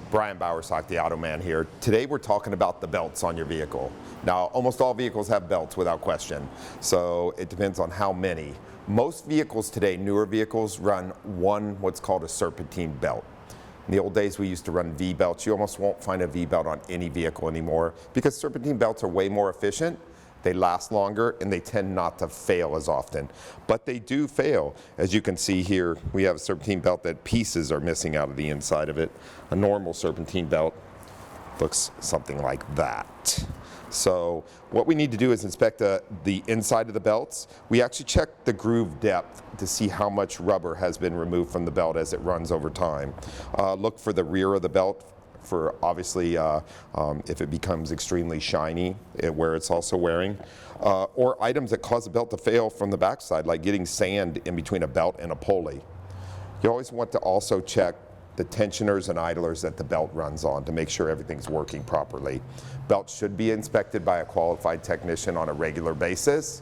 Brian Bowersock, the Auto Man here. Today we're talking about the belts on your vehicle. Now, almost all vehicles have belts without question, so it depends on how many. Most vehicles today, newer vehicles, run what's called a serpentine belt. In the old days, we used to run V-belts. You almost won't find a V-belt on any vehicle anymore because serpentine belts are way more efficient. They last longer and they tend not to fail as often, but they do fail. As you can see here, we have a serpentine belt that pieces are missing out of the inside of it. A normal serpentine belt looks something like that. So what we need to do is inspect the inside of the belts. We actually check the groove depth to see how much rubber has been removed from the belt as it runs over time. Look for the rear of the belt for obviously if it becomes extremely shiny where it's also wearing, or items that cause the belt to fail from the backside, like getting sand in between a belt and a pulley. You always want to also check the tensioners and idlers that the belt runs on to make sure everything's working properly. Belts should be inspected by a qualified technician on a regular basis.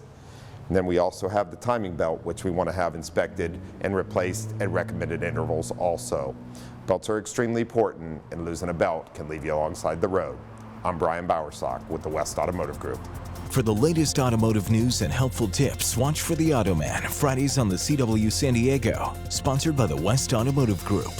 And then we also have the timing belt, which we want to have inspected and replaced at recommended intervals also. Belts are extremely important, and losing a belt can leave you alongside the road. I'm Brian Bowersock with the West Automotive Group. For the latest automotive news and helpful tips, watch for the Automan Fridays on the CW San Diego, sponsored by the West Automotive Group.